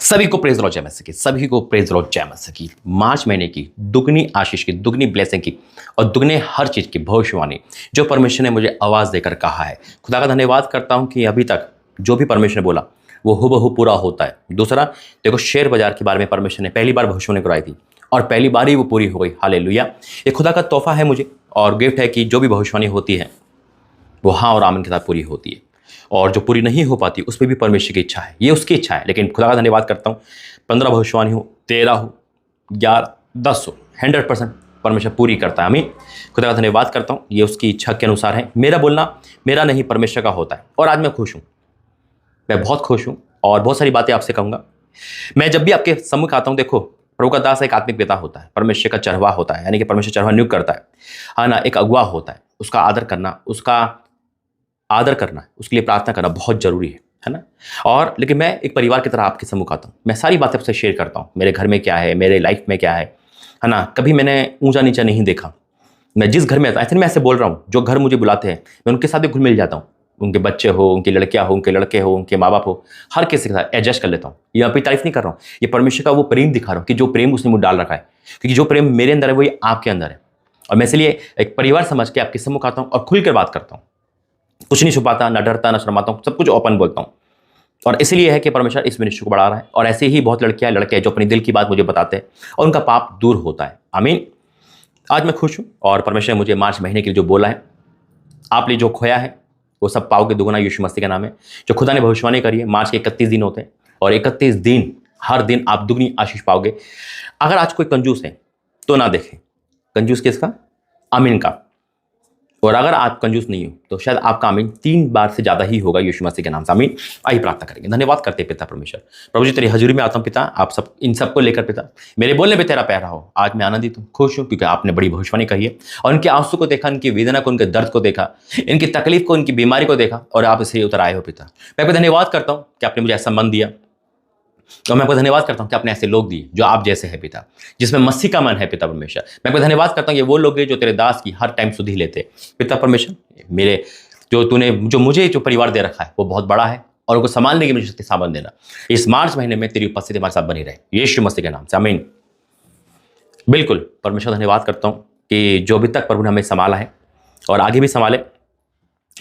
सभी को praise Lord जय मसीह की, सभी को प्रेज लॉर्ड जय मसीह की। मार्च महीने की दुगनी आशीष की, दुगनी ब्लेसिंग की और दुगने हर चीज़ की भविष्यवाणी जो परमेश्वर ने मुझे आवाज़ देकर कहा है, खुदा का धन्यवाद करता हूँ कि अभी तक जो भी परमेश्वर ने बोला वो हुबहू पूरा होता है। दूसरा, देखो शेयर बाजार के बारे में परमेश्वर ने पहली बार भविष्यवाणी कराई थी और पहली बार ही वो पूरी हो गई। हालेलुया। ये खुदा का तोहफा है मुझे और गिफ्ट है कि जो भी भविष्यवाणी होती है वो हाँ और आमीन के साथ पूरी होती है, और जो पूरी नहीं हो पाती उस पर भी परमेश्वर की इच्छा है, ये उसकी इच्छा है। लेकिन खुदा का धन्यवाद करता हूँ, 15 भविष्यवाणी हो, 13 हो, 11, 10 हो, 100% परमेश्वर पूरी करता है। आमीन। खुदा का धन्यवाद करता हूँ, ये उसकी इच्छा के अनुसार है। मेरा बोलना मेरा नहीं, परमेश्वर का होता है। और आज मैं खुश हूँ, मैं बहुत खुश हूँ और बहुत सारी बातें आपसे कहूँगा। मैं जब भी आपके सम्मुख आता हूँ, देखो प्रभु का दास एक आत्मिक पिता होता है, परमेश्वर का चरवाहा होता है, यानी कि परमेश्वर चरवाहा नियुक्त करता है, हाँ ना। एक अगुआ होता है, उसका आदर करना, उसके लिए प्रार्थना करना बहुत जरूरी है ना। और लेकिन मैं एक परिवार की तरह आपके सम्मुख आता हूँ, मैं सारी बातें आपसे शेयर करता हूँ। मेरे घर में क्या है, मेरे लाइफ में क्या है ना। कभी मैंने ऊंचा नीचा नहीं देखा। मैं जिस घर में आता, ऐसे मैं ऐसे बोल रहा हूँ, जो घर मुझे बुलाते हैं मैं उनके साथ भी घुल मिल जाता हूँ। उनके बच्चे हो, उनकी लड़कियां हो, उनके लड़के हो, उनके माँ बाप हो, हर किसी के साथ एडजस्ट कर लेता हूँ। ये अपनी तारीफ नहीं कर रहा हूँ, ये परमेश्वर का वो प्रेम दिखा रहा हूँ कि जो प्रेम उसने मुझे डाल रखा है, क्योंकि जो प्रेम मेरे अंदर है वही आपके अंदर है। और मैं इसलिए एक परिवार समझ के आपके सम्मुख आता हूँ और खुल कर बात करता हूँ, कुछ नहीं छुपाता, ना डरता, ना शर्माता हूँ, सब कुछ ओपन बोलता हूँ। और इसलिए है कि परमेश्वर इस मिनिस्ट्री को बढ़ा रहा है। और ऐसे ही बहुत लड़कियां लड़के हैं जो अपनी दिल की बात मुझे बताते हैं और उनका पाप दूर होता है। आमीन। आज मैं खुश हूँ और परमेश्वर ने मुझे मार्च महीने के लिए जो बोला है, आप लिए जो खोया है वो सब पाओगे दुगुना, यीशु मसीह का नाम है। जो खुदा ने भविष्यवाणी करी है, मार्च के 31 दिन होते हैं और 31 दिन हर दिन आप दुगनी आशीष पाओगे। अगर आज कोई कंजूस है तो ना देखें, कंजूस किसका? आमीन का। और अगर आप कंजूस नहीं हो तो शायद आपका आमीन 3 बार से ज्यादा ही होगा यीशु मसीह के नाम से। आमीन। आइए प्रार्थना करेंगे। धन्यवाद करते हैं पिता परमेश्वर, प्रभु जी तेरी हजूरी में आता हूं पिता, आप सब इन सबको लेकर पिता मेरे बोलने पे तेरा प्यारा हो। आज मैं आनंदित हूँ, खुश हूँ, क्योंकि आपने बड़ी भविष्यवाणी कही है और उनके आंसू को देखा, इनकी वेदना को, उनके दर्द को देखा, इनकी तकलीफ को, इनकी बीमारी को देखा और आप इसे उतर आए हो पिता। मैं आपको धन्यवाद करता हूँ कि आपने मुझे ऐसा मन दिया, और मैं आपको धन्यवाद करता हूं कि आपने ऐसे लोग दिए जो आप जैसे हैं पिता, जिसमें मसीह का मन है पिता परमेश्वर। मैं आपको धन्यवाद करता हूं ये वो लोग हैं जो तेरे दास की हर टाइम सुधि लेते पिता परमेश्वर। मेरे जो मुझे जो परिवार दे रखा है वो बहुत बड़ा है और उनको संभालने की मुझे शक्ति सामर्थ देना। इस मार्च महीने में तेरी उपस्थिति हमारे साथ बनी रहे, यीशु मसीह के नाम से आमीन। बिल्कुल परमेश्वर, धन्यवाद करता हूँ कि जो अभी तक प्रभु ने हमें संभाला है और आगे भी संभाले।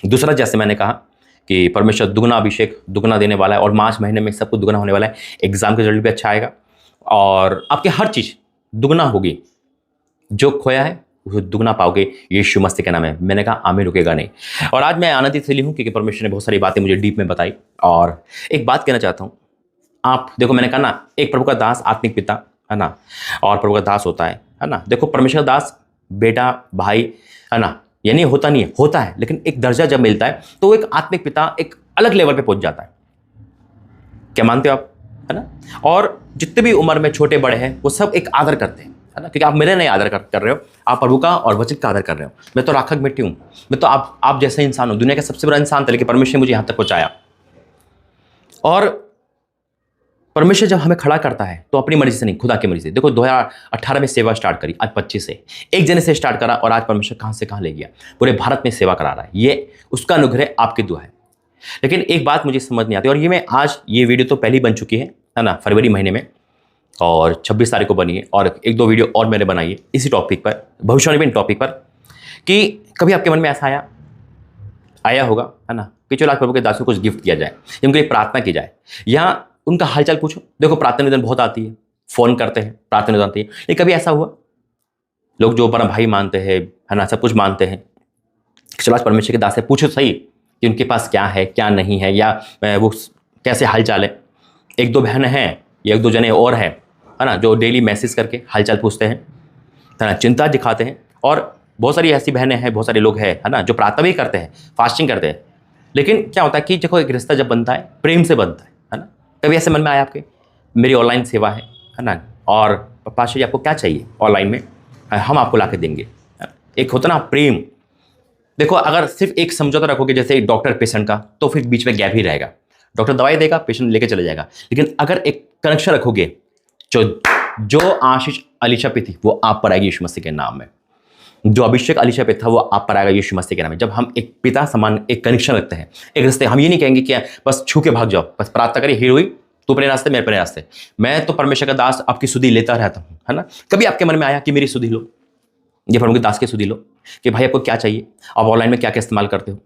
दूसरा, जैसे मैंने कहा कि परमेश्वर दुगना अभिषेक दुगना देने वाला है और मार्च महीने में सब कुछ दुगना होने वाला है। एग्जाम का रिजल्ट भी अच्छा आएगा और आपकी हर चीज दुगना होगी। जो खोया है वो दुगना पाओगे, यीशु मसीह के नाम है। मैंने कहा आमीन, रुकेगा नहीं। और आज मैं आनंदित इसलिए हूँ क्योंकि परमेश्वर ने बहुत सारी बातें मुझे डीप में बताई। और एक बात कहना चाहता हूँ, आप देखो, मैंने कहा ना, एक प्रभु का दास आत्मिक पिता है ना, और प्रभु का दास होता है ना। देखो परमेश्वर का दास बेटा, भाई है ना, यानी होता नहीं है, होता है, लेकिन एक दर्जा जब मिलता है तो एक आत्मिक पिता एक अलग लेवल पे पहुंच जाता है। क्या मानते हो आप? है ना। और जितने भी उम्र में छोटे बड़े हैं वो सब एक आदर करते हैं, है ना, क्योंकि आप मेरे नहीं आदर कर रहे हो, आप प्रभु का और वचन का आदर कर रहे हो। मैं तो राखक मिट्टी हूं, मैं तो आप जैसे इंसान हूं, दुनिया का सबसे बड़ा इंसान था, लेकिन परमेश्वर ने मुझे यहां तक पहुंचाया। और परमेश्वर जब हमें खड़ा करता है तो अपनी मर्जी से नहीं, खुदा की मर्जी से। देखो 2018 में सेवा स्टार्ट करी, आज 25 से एक जने से स्टार्ट करा और आज परमेश्वर कहां से कहां ले गया, पूरे भारत में सेवा करा रहा है। ये उसका अनुग्रह, आपकी दुआ है। लेकिन एक बात मुझे समझ नहीं आती, और ये मैं आज, ये वीडियो तो पहले बन चुकी है ना, फरवरी महीने में, और 26 तारीख को बनी है, और 1-2 वीडियो और मैंने बनाई है इसी टॉपिक पर, भविष्यवाणी टॉपिक पर, कि कभी आपके मन में ऐसा आया होगा, है ना, कि चलो आज प्रभु के दासों को कुछ गिफ्ट किया जाए, उनके लिए प्रार्थना की जाए, या उनका हालचाल पूछो। देखो प्रार्थना निवेदन बहुत आती है, फोन करते हैं, प्रार्थना निवेदन आती है। ये कभी ऐसा हुआ, लोग जो बड़ा भाई मानते हैं, है ना, सब कुछ मानते हैं, चलो आज परमेश्वर के दास से पूछो सही कि उनके पास क्या है क्या नहीं है, या वो कैसे हालचाल है। 1-2 बहनें हैं या 1-2 जने और हैं, है ना, जो डेली मैसेज करके हालचाल पूछते हैं, है ना, चिंता दिखाते हैं। और बहुत सारी ऐसी बहनें हैं, बहुत सारे लोग हैं, है ना, जो प्रार्थना भी करते हैं, फास्टिंग करते हैं। लेकिन क्या होता है कि देखो, एक रिश्ता जब बनता है प्रेम से बनता है ना। कभी ऐसे मन में आया आपके, मेरी ऑनलाइन सेवा है ना, और पाशा जी आपको क्या चाहिए ऑनलाइन में, हम आपको ला के देंगे। एक होता ना प्रेम। देखो अगर सिर्फ एक समझौता रखोगे जैसे डॉक्टर पेशेंट का, तो फिर बीच में गैप ही रहेगा। डॉक्टर दवाई देगा, पेशेंट लेके चले जाएगा। लेकिन अगर एक कनेक्शन रखोगे, जो आशीष अलीशा पे थी वो आप पर आएगी यीशु मसीह के नाम में। जो अभिषेक अलीशा पे था वो आप पर आएगा यीशु मसीह के नाम में। जब हम एक पिता समान एक कनेक्शन रखते हैं, एक रिश्ते, हम ये नहीं कहेंगे कि बस छू के भाग जाओ, बस प्रार्थना करिए, हीरो हुई, तू अपने रास्ते, मैं अपने रास्ते। मैं तो परमेश्वर का दास आपकी सुधि लेता रहता हूँ, है ना। कभी आपके मन में आया कि मेरी सुधि लो, ये प्रभु के दास की सुधि लो, कि भाई आपको क्या चाहिए, आप ऑनलाइन में क्या क्या इस्तेमाल करते हो,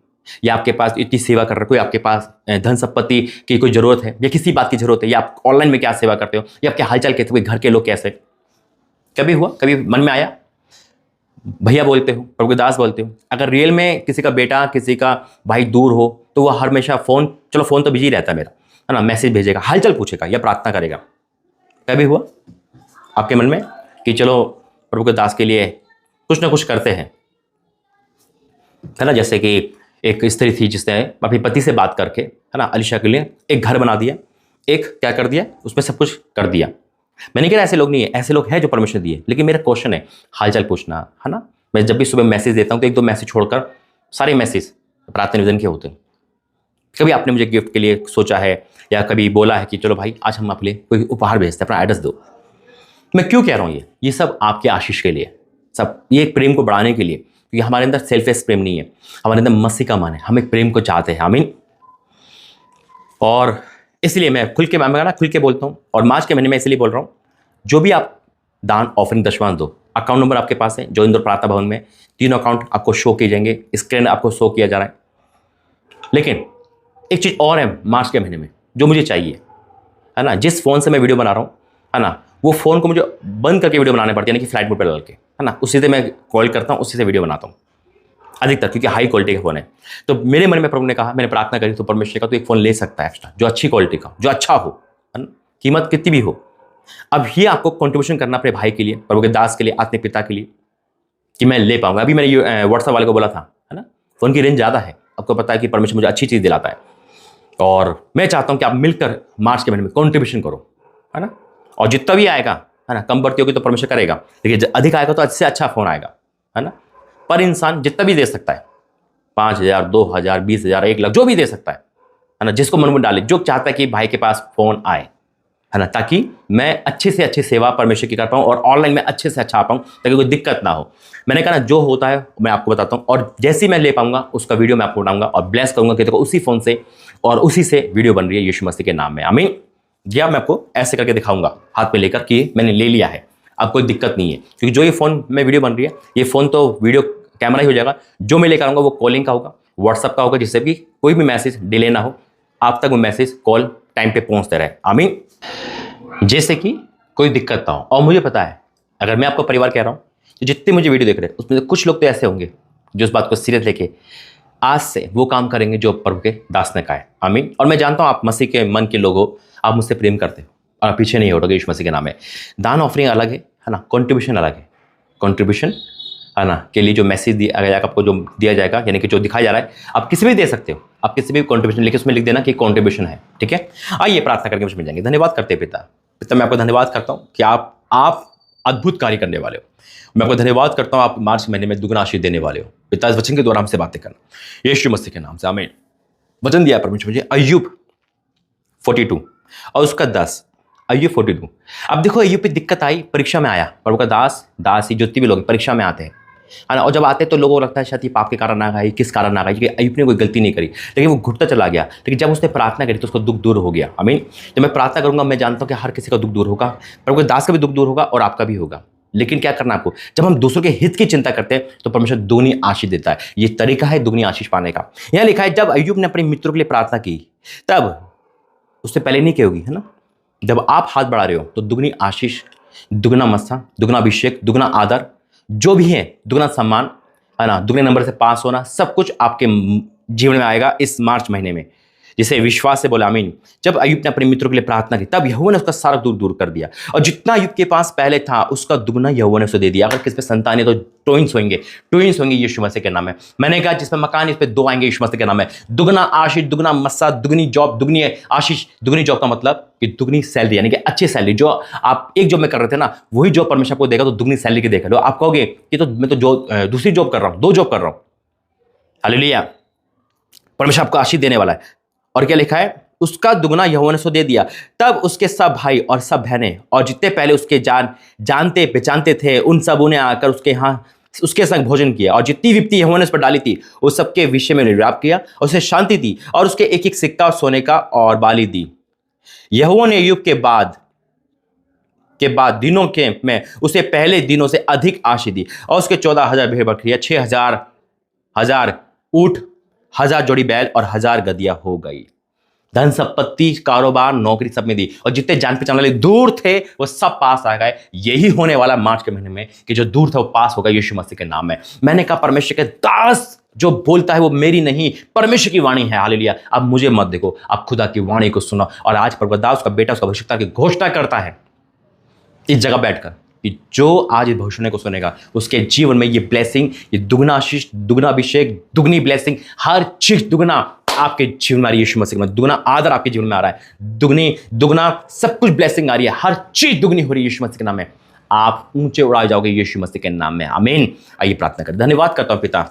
या आपके पास इतनी सेवा कर रहे हो, कोई आपके पास धन संपत्ति की कोई जरूरत है, या किसी बात की जरूरत है, या आप ऑनलाइन में क्या सेवा करते हो, या आपके हालचाल कैसे, कोई घर के लोग कैसे, कभी हुआ, कभी मन में आया? भैया बोलते हो, प्रभु के दास बोलते हो। अगर रियल में किसी का बेटा, किसी का भाई दूर हो, तो वह हमेशा फोन, चलो फोन तो बिजी रहता है मेरा, है ना, मैसेज भेजेगा, हालचाल पूछेगा या प्रार्थना करेगा। कभी हुआ आपके मन में कि चलो प्रभु के दास के लिए कुछ ना कुछ करते हैं, है ना। जैसे कि एक स्त्री थी जिसने अपने पति से बात करके, है ना, अलीशा के लिए एक घर बना दिया, एक क्या कर दिया, उसमें सब कुछ कर दिया। मैंने कहा ऐसे लोग नहीं है, ऐसे लोग हैं जो परमेश्वर ने दिए, लेकिन मेरा क्वेश्चन है हालचाल पूछना, है ना। मैं जब भी सुबह मैसेज देता हूँ तो एक दो मैसेज छोड़कर सारे मैसेज प्रार्थना निवेदन के होते हैं। कभी आपने मुझे गिफ्ट के लिए सोचा है, या कभी बोला है कि चलो भाई आज हम आपके लिए कोई उपहार भेजते हैं, अपना एड्रेस दो। मैं क्यों कह रहा हूँ ये सब आपके आशीष के लिए, सब ये एक प्रेम को बढ़ाने के लिए, क्योंकि हमारे अंदर सेल्फलेस प्रेम नहीं है, हमारे अंदर मसीह का मन है, हम एक प्रेम को चाहते हैं। आमीन। और इसलिए मैं खुल के बोलता हूँ, और मार्च के महीने में इसलिए बोल रहा हूँ, जो भी आप दान, ऑफरिंग, दशमांश दो, अकाउंट नंबर आपके पास है, जो इंदौर प्रार्थना भवन में 3 अकाउंट आपको शो किए जाएंगे, स्क्रीन आपको शो किया जा रहा है। लेकिन एक चीज़ और है मार्च के महीने में जो मुझे चाहिए, है ना। जिस फ़ोन से मैं वीडियो बना रहा हूँ, है ना, वो फ़ोन को मुझे बंद करके वीडियो बनाने पड़ती है, यानी कि फ्लाइट मोड पर डाल के, है ना, उसी से मैं कॉल करता हूँ, उसी से वीडियो बनाता हूँ अधिकतर, क्योंकि हाई क्वालिटी का फ़ोन है। तो मेरे मन में प्रभु ने कहा, मैंने प्रार्थना करी तो परमेश्वर का, तो एक फ़ोन ले सकता है एक्स्ट्रा, जो अच्छी क्वालिटी का, जो अच्छा हो, है ना, कीमत कितनी भी हो। अब ये आपको कंट्रीब्यूशन करना अपने भाई के लिए, प्रभु के दास के लिए, आत्मिक पिता के लिए, कि मैं ले पाऊंगा। अभी मैंने व्हाट्सएप वाले को बोला था, है ना, फ़ोन की रेंज ज़्यादा है, आपको पता है कि परमेश्वर मुझे अच्छी चीज़ दिलाता है, और मैं चाहता हूँ कि आप मिलकर मार्च के महीने में कंट्रीब्यूशन करो, है ना। और जितना भी आएगा, है ना, कम बढ़ती होगी तो परमेश्वर करेगा, लेकिन अधिक आएगा तो अच्छे अच्छा फ़ोन आएगा, है ना। पर इंसान जितना भी दे सकता है, 5,000, 2,000, 20,000, 1 लाख, जो भी दे सकता है ना, जिसको मन में डाले, जो चाहता है कि भाई के पास फ़ोन आए, है ना, ताकि मैं अच्छे से अच्छी सेवा परमेश्वर की कर पाऊँ, और ऑनलाइन में अच्छे से अच्छा आ पाऊँ, ताकि कोई दिक्कत ना हो। मैंने कहा ना, जो होता है मैं आपको बताता हूँ, और जैसे ही मैं ले पाऊंगा उसका वीडियो मैं आपको बनाऊंगा और ब्लेस करूंगा कि देखो उसी फ़ोन से और उसी से वीडियो बन रही है यीशु मसीह के नाम में। आमीन। या मैं आपको ऐसे करके दिखाऊंगा हाथ में लेकर कि मैंने ले लिया है, अब कोई दिक्कत नहीं है, क्योंकि जो ये फ़ोन में वीडियो बन रही है, ये फ़ोन तो वीडियो कैमरा ही हो जाएगा। जो मैं लेकर आऊँगा वो कॉलिंग का होगा, व्हाट्सअप का होगा, जिससे भी कोई भी मैसेज डिले ना हो, आप तक वो मैसेज कॉल टाइम पे पहुँचते रहे। आमीन। जैसे कि कोई दिक्कत ना हो। और मुझे पता है, अगर मैं आपको परिवार कह रहा हूँ, तो जितने मुझे वीडियो देख रहे हैं उसमें से कुछ लोग तो ऐसे होंगे जो इस बात को सीरियस लेके आज से वो काम करेंगे जो प्रभु के दास ने कहा है। आमीन। और मैं जानता हूँ आप मसीह के मन के लोग हो, आप मुझसे प्रेम करते हो और पीछे नहीं हटोगे यीशु मसीह के नाम में। दान ऑफरिंग अलग है ना, कंट्रीब्यूशन अलग है। कंट्रीब्यूशन, है ना, के लिए जो मैसेज दिया जाएगा, आपको जो दिया जाएगा, यानी कि जो दिखाया जा रहा है, आप किसी भी दे सकते हो, आप किसी भी कंट्रीब्यूशन लेके उसमें लिख देना कि कंट्रीब्यूशन है, ठीक है। आइए प्रार्थना करके मुझे मिल जाएंगे। धन्यवाद करते हैं पिता, मैं आपको धन्यवाद करता हूँ कि आप अद्भुत कार्य करने वाले हो। मैं आपको धन्यवाद करता हूँ, आप मार्च महीने में दुगना आशीष देने वाले हो पिता। इस वचन के द्वारा हमसे बातें करना यीशु मसीह के नाम से, आमीन। वचन दिया परमेश्वर मुझे अय्यूब 42 और उसका 10, अय्यूब 42। अब देखो अय्यूब पे दिक्कत आई, परीक्षा में आया। प्रभु का दास ही जितने भी लोग परीक्षा में आते हैं, है ना, और जब आते हैं तो लोगों को लगता है शायद ये पाप के कारण ना गए, किस कारण ना गए, क्योंकि अय्यूब ने कोई गलती नहीं करी, लेकिन वो घुटता चला गया। लेकिन जब उसने प्रार्थना करी तो उसका दुख दूर हो गया। आमीन। जब मैं प्रार्थना करूंगा, मैं जानता हूं कि हर किसी का दुख दूर होगा, प्रभु के दास का भी दुख दूर होगा और आपका भी होगा। लेकिन क्या करना आपको, जब हम दूसरों के हित की चिंता करते हैं तो परमेश्वर दुगनी आशीष देता है। ये तरीका है दुगनी आशीष पाने का। यहां लिखा है, जब अय्यूब ने अपने मित्रों के लिए प्रार्थना की, तब उससे पहले नहीं की होगी, है ना। जब आप हाथ बढ़ा रहे हो तो दुगनी आशीष, दुगना मस्सा, दुगना अभिषेक, दुगना आदर, जो भी है, दुगना सम्मान, है ना, दुगने नंबर से पास होना, सब कुछ आपके जीवन में आएगा इस मार्च महीने में, जिसे विश्वास से बोला आमीन। जब अय्यूब ने अपने मित्रों के लिए प्रार्थना की, तब यहोवा ने उसका सारा दुख दूर कर दिया, और जितना अय्यूब के पास पहले था उसका दुगना यहोवा ने उसे दे दिया। अगर किस पे संतान है तो ट्विंस होंगे यीशु मसीह के नाम में। मैंने कहा जिस पे मकान इस पे 2 आएंगे यीशु मसीह के नाम में। दुगना आशीष, दुगना मस्सा, दुगनी जॉब, दुगनी आशीष। दुगनी जॉब का मतलब कि दुगनी सैलरी, यानी कि अच्छी सैलरी। जो आप एक जॉब में कर रहे थे ना, वही जॉब परमेश्वर आपको देगा तो दुगनी सैलरी की देगा। लो आप कहोगे कि तो मैं तो जो दूसरी जॉब कर रहा हूं, 2 जॉब कर रहा हूं। हालेलुया। परमेश्वर आपको आशीष देने वाला है। और क्या लिखा है, उसका दुगना यहोवा ने उसको दे दिया। तब उसके सब भाई और सब बहनें और जितने पहले उसके जानते पहचानते थे, उन सब ने आकर उसके संग भोजन किया, और जितनी विपत्ति यहोवा ने उस पर डाली थी उस सबके विषय में निर्वाप किया, और उसे शांति दी, और उसके एक एक सिक्का सोने का और बाली दी। यहोवा ने अय्यूब के बाद दिनों के में उसे पहले दिनों से अधिक आशीष दी और उसके 14,000 भेड़ बकरियां, 6,000 ऊंट, 1,000 जोड़ी बैल और 1,000 गदहियां हो गई। धन संपत्ति, कारोबार, नौकरी सब में दी और जितने जान पहचान वाले दूर थे वो सब पास आ गए। यही होने वाला मार्च के महीने में कि जो दूर था वो पास होगा यीशु मसीह के नाम में। मैंने कहा परमेश्वर के दास जो बोलता है वो मेरी नहीं, परमेश्वर की वाणी है। हालेलुया। अब मुझे मत देखो, अब खुदा की वाणी को सुनो। और आज परवरदास उसका बेटा उसका भविष्यता की घोषणा करता है इस जगह बैठकर कि जो आज इस भविष्यवाणी को सुनेगा उसके जीवन में ये ब्लेसिंग, ये दुगना आशीष, दुगना अभिषेक, दुगनी ब्लेसिंग, हर चीज दुगना आपके जीवन में आ रही है। यीशु मसीह में दुगना आदर आपके जीवन में आ रहा है, दुगना सब कुछ ब्लेसिंग आ रही है, हर चीज दुगनी हो रही है यीशु मसीह के नाम में। आप ऊंचे उड़ाए जाओगे यीशु मसीह के नाम में। आमीन। आइए प्रार्थना करें। धन्यवाद करता हूं पिता,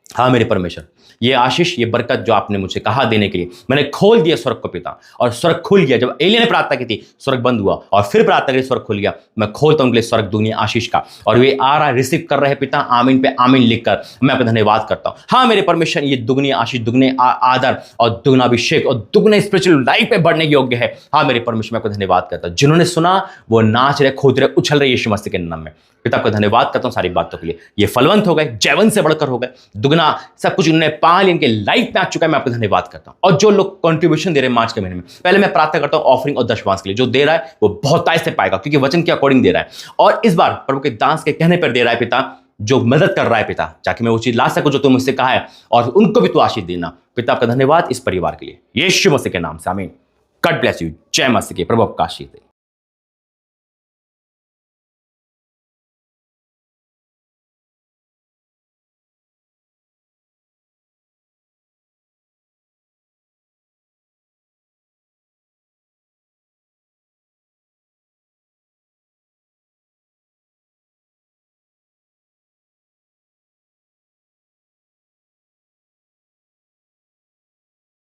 हाँ मेरे परमेश्वर, ये आशीष, ये बरकत जो आपने मुझे कहा देने के लिए, मैंने खोल दिया स्वर्ग को पिता, और स्वर्ग खुल गया। जब एलिय्याह ने प्रार्थना की थी स्वर्ग बंद हुआ, और फिर प्रार्थना की स्वर्ग खुल गया। मैं खोलता हूं उनके लिए स्वर्ग दुनिया आशीष का, और वे आ रहा रिसीव कर रहे पिता। आमीन पे आमीन लिखकर मैं आपका धन्यवाद करता हूं। हाँ मेरे परमेश्वर, ये दुगनी आशीष, दुगने आदर और दुगना अभिषेक और दुगने स्पिरिचुअल लाइफ में बढ़ने योग्य है। हाँ मेरे परमेश्वर, मैं आपका धन्यवाद करता हूं। जिन्होंने सुना वो नाच रहे, कूद रहे, उछल रहे यीशु मसीह के नाम में। पिता आपका धन्यवाद करता हूं सारी बातों के लिए। ये फलवंत हो गए, जैवन से बढ़कर हो गए, दुगना सब कुछ उन्होंने पा लिया, इनके लाइफ में आ चुका है। मैं आपका धन्यवाद करता हूं। और जो लोग कंट्रीब्यूशन दे रहे हैं मार्च के महीने में, पहले मैं प्रार्थना करता हूं ऑफरिंग और दशमांश के लिए। जो दे रहा है वो बहुतायत से पाएगा, क्योंकि वचन के अकॉर्डिंग दे रहा है। और इस बार प्रभु के दास के कहने पर दे रहा है पिता, जो मदद कर रहा है पिता, ताकि मैं वो चीज ला सकूं जो तुम मुझसे कहा है, और उनको भी तू आशीष देना। पिता आपका धन्यवाद इस परिवार के लिए, यीशु मसीह के नाम से आमीन। God bless you. जय मसीह के। प्रभु आपका आशीष दे।